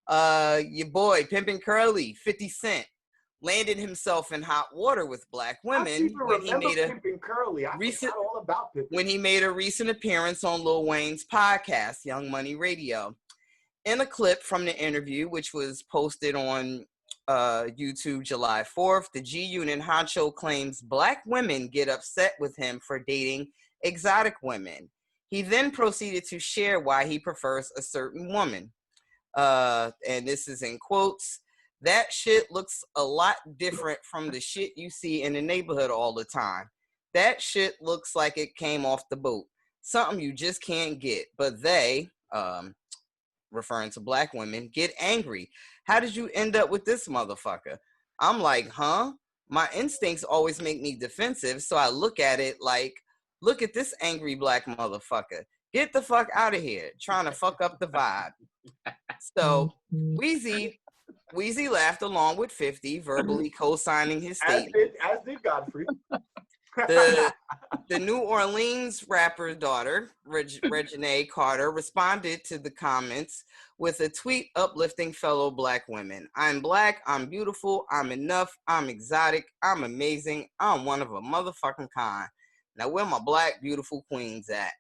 Your boy, Pimpin' Curly, 50 Cent, landed himself in hot water with black women when he made a Curly. I recent forgot all about Pimpin'. when he made a recent appearance on Lil Wayne's podcast, Young Money Radio. In a clip from the interview, which was posted on YouTube July 4th, the G Unit honcho claims black women get upset with him for dating exotic women. He then proceeded to share why he prefers a certain woman. And this is in quotes. That shit looks a lot different from the shit you see in the neighborhood all the time. That shit looks like it came off the boat. Something you just can't get. But they, referring to black women, get angry. How did you end up with this motherfucker? I'm like, huh? My instincts always make me defensive, so I look at it like, look at this angry black motherfucker. Get the fuck out of here, trying to fuck up the vibe. So Weezy laughed along with 50, verbally co-signing his statement. As did Godfrey. The New Orleans rapper's daughter, Reginae Carter, responded to the comments with a tweet uplifting fellow black women. I'm black, I'm beautiful, I'm enough, I'm exotic, I'm amazing, I'm one of a motherfucking kind. Now where my black beautiful queens at?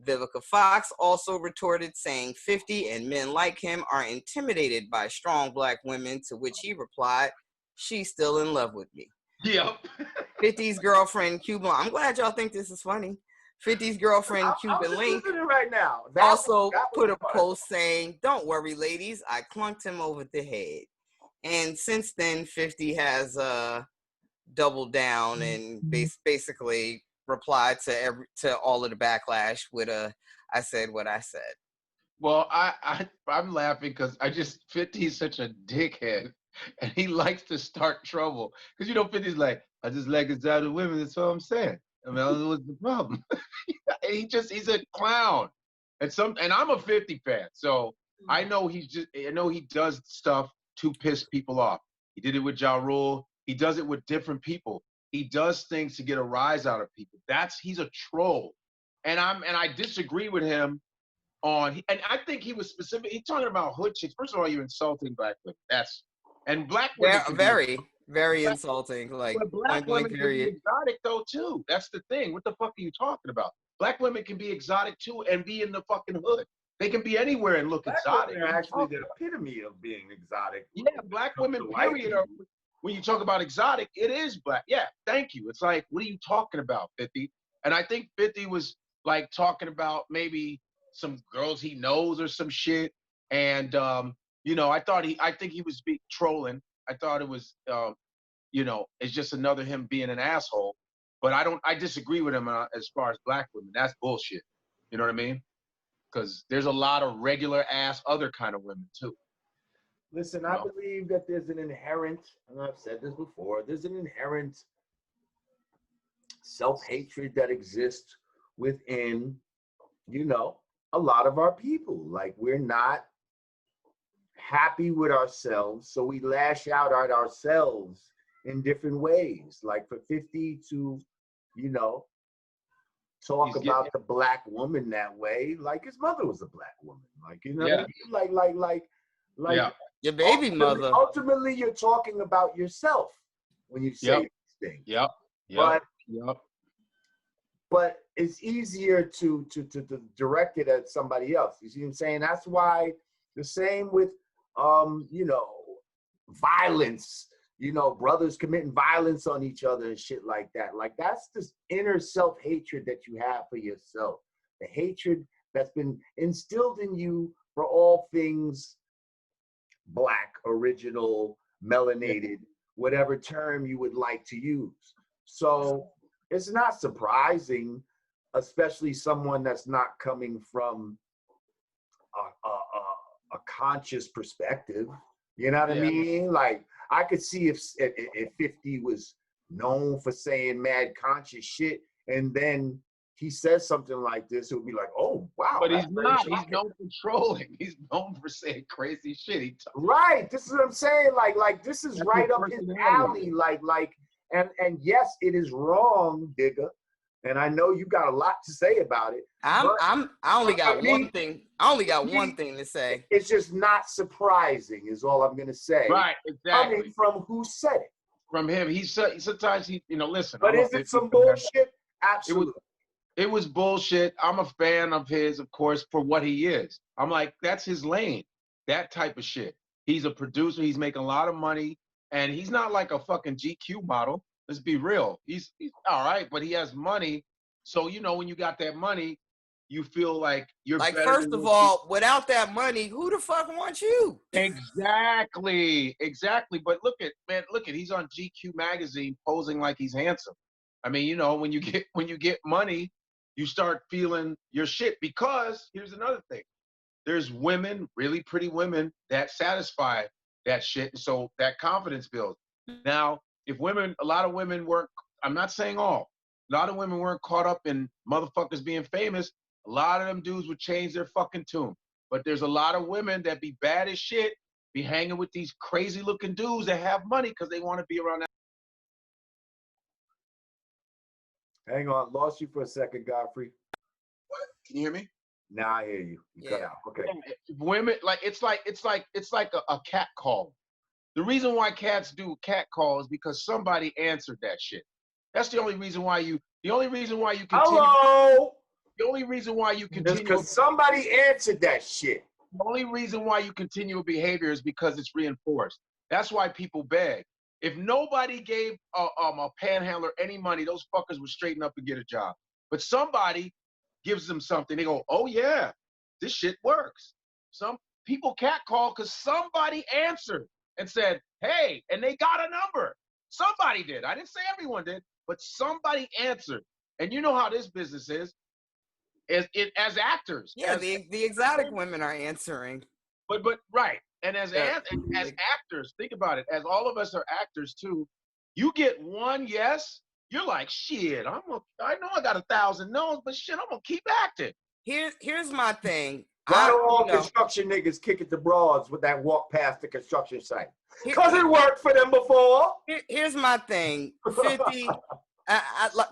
Vivica Fox also retorted saying 50 and men like him are intimidated by strong black women, to which he replied, she's still in love with me. Yep. 50's girlfriend, Cuban, I'm glad y'all think this is funny. 50's girlfriend, Cuban Link, right now. also put a post saying, don't worry, ladies, I clunked him over the head. And since then, 50 has doubled down and basically replied to all of the backlash with I said what I said. Well, I'm laughing because 50 is such a dickhead, and he likes to start trouble. Because 50's like, I just like exotic women. That's all I'm saying. I mean, I don't know what's the problem. He's a clown. And I'm a 50 fan, so I know he does stuff to piss people off. He did it with Ja Rule. He does it with different people. He does things to get a rise out of people. He's a troll. And I disagree with him and I think he was specific. He's talking about hood chicks. First of all, you're insulting black women. And black women. Yeah, very, very insulting. Like, but black women can be exotic though too. That's the thing. What the fuck are you talking about? Black women can be exotic too and be in the fucking hood. They can be anywhere and look exotic. They're actually the epitome of being exotic. Yeah, black women, period. When you talk about exotic, it is black. Yeah, thank you. It's like, what are you talking about, 50? And I think 50 was like talking about maybe some girls he knows or some shit. And I think he was trolling. I thought it was, it's just another him being an asshole. But I disagree with him as far as black women. That's bullshit. You know what I mean? Because there's a lot of regular ass other kind of women too. Listen, I believe that there's an inherent, and I've said this before, there's an inherent self-hatred that exists within, a lot of our people. Like, we're not happy with ourselves, so we lash out at ourselves in different ways. Like for 50 to, talk about the black woman that way, like his mother was a black woman. Like, what I mean? Like your baby mother. Ultimately, you're talking about yourself when you say these things. But it's easier to direct it at somebody else. You see what I'm saying? That's why the same with violence. Brothers committing violence on each other and shit like that. Like, that's this inner self-hatred that you have for yourself. The hatred that's been instilled in you for all things black, original, melanated, whatever term you would like to use. So it's not surprising, especially someone that's not coming from a conscious perspective. You know what I mean? Like, I could see if 50 was known for saying mad conscious shit, and then he says something like this, it would be like, oh, wow. But he's not. He's known for trolling. He's known for saying crazy shit. Right. This is what I'm saying. Like this is right up his alley. And yes, it is wrong, Digga, And I know you got a lot to say about it. I only got one thing. I only got one thing to say. It's just not surprising, is all I'm gonna say. Right, exactly. Coming from who said it. From him. Sometimes he, listen. But is it some bullshit? Absolutely. It was bullshit. I'm a fan of his, of course, for what he is. I'm like, that's his lane. That type of shit. He's a producer. He's making a lot of money. And he's not like a fucking GQ model. Let's be real. He's all right, but he has money. So, when you got that money, you feel like you're like, better first of all, without that money, who the fuck wants you? Exactly. But look at, he's on GQ magazine posing like he's handsome. I mean, when you get money, you start feeling your shit, because here's another thing. There's women, really pretty women, that satisfy that shit. And so that confidence builds. Now, a lot of women weren't, I'm not saying all, a lot of women weren't caught up in motherfuckers being famous, a lot of them dudes would change their fucking tune. But there's a lot of women that be bad as shit, be hanging with these crazy looking dudes that have money because they want to be around that. Hang on, lost you for a second, Godfrey. What? Can you hear me? Now I hear you. You cut out. Okay. Women, it's like a cat call. The reason why cats do cat calls is because somebody answered that shit. That's the only reason why you continue. Hello. The only reason why you continue. It's because somebody answered that shit. The only reason why you continue a behavior is because it's reinforced. That's why people beg. If nobody gave a panhandler any money, those fuckers would straighten up and get a job. But somebody gives them something. They go, oh yeah, this shit works. Some people catcall because somebody answered and said, hey, and they got a number. Somebody did. I didn't say everyone did, but somebody answered. And you know how this business is. As actors. Yeah, the exotic women are answering. But right. And as actors, think about it. As all of us are actors too, you get one yes, you're like, shit, I know I got 1,000 no's, but shit, I'm gonna keep acting. Here's my thing. Why do all construction niggas kick at the broads with that walk past the construction site? Because it worked for them before. Here's my thing. 50,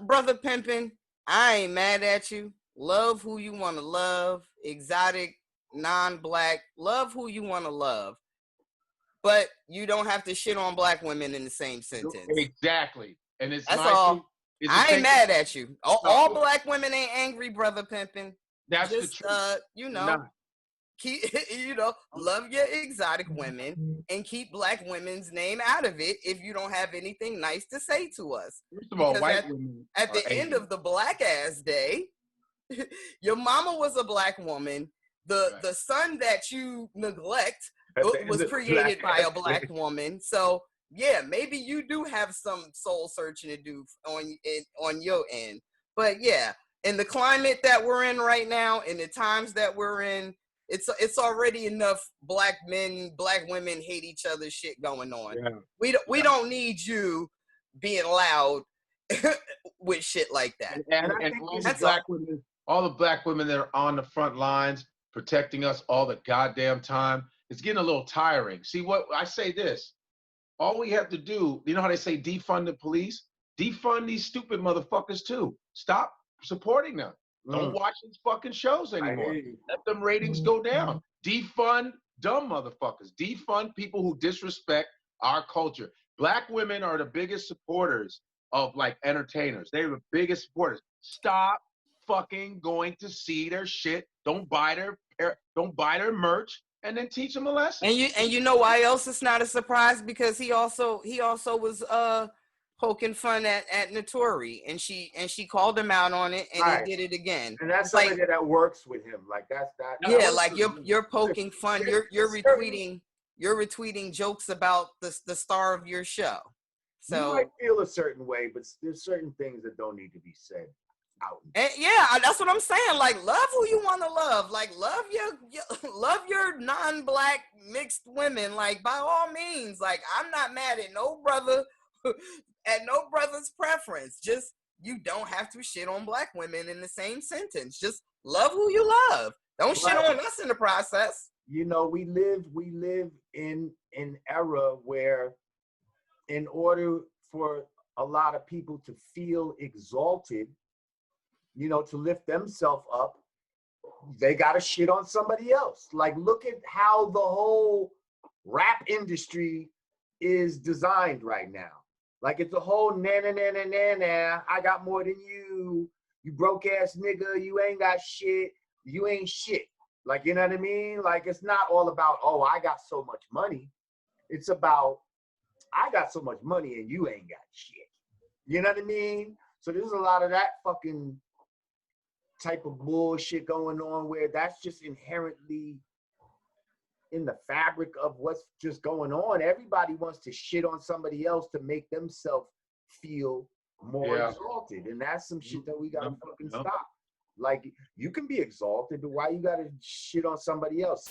Brother Pimpin', I ain't mad at you. Love who you want to love. Exotic, non-black, love who you want to love. But you don't have to shit on black women in the same sentence. Exactly. And that's all. I ain't mad at you. All black women ain't angry, Brother Pimpin'. That's just, the truth. Keep, love your exotic women and keep black women's name out of it if you don't have anything nice to say to us. First of all, white women at the end of the black ass day, your mama was a black woman. The son that you neglect was created by a black woman. So yeah, maybe you do have some soul searching to do on your end. But yeah, in the climate that we're in right now, in the times that we're in, it's already enough black men, black women hate each other shit going on. Yeah. We don't need you being loud with shit like that. And all the black women that are on the front lines protecting us all the goddamn time, it's getting a little tiring. See, what I say this, all we have to do, you know how they say defund the police? Defund these stupid motherfuckers too. Stop supporting them. Don't watch these fucking shows anymore. Let them ratings go down. Defund dumb motherfuckers. Defund people who disrespect our culture. Black women are the biggest supporters of like entertainers. They're the biggest supporters. Stop fucking going to see their shit. Don't buy their merch, and then teach them a lesson. And you know why else it's not a surprise? Because he also was poking fun at Notori, and she called him out on it, and he did it again. And that's something like, that works with him. Like that's that. Yeah, like you're poking fun. You're retweeting jokes about the star of your show. So you might feel a certain way, but there's certain things that don't need to be said out. And yeah, that's what I'm saying. Like, love who you want to love. Like, love your non-black mixed women. Like, by all means. Like, I'm not mad at no brother. At no brother's preference. Just, you don't have to shit on black women in the same sentence. Just love who you love. Don't shit on us in the process. You know, we live in an era where in order for a lot of people to feel exalted, you know, to lift themselves up, they gotta shit on somebody else. Like, look at how the whole rap industry is designed right now. Like, it's a whole na, I got more than you, you broke ass nigga, you ain't got shit, you ain't shit. Like, you know what I mean? Like, it's not all about, oh, I got so much money. It's about, I got so much money and you ain't got shit. You know what I mean? So there's a lot of that fucking type of bullshit going on where that's just inherently in the fabric of what's just going on. Everybody wants to shit on somebody else to make themselves feel more exalted. And that's some shit that we gotta fucking stop. Like, you can be exalted, but why you gotta shit on somebody else?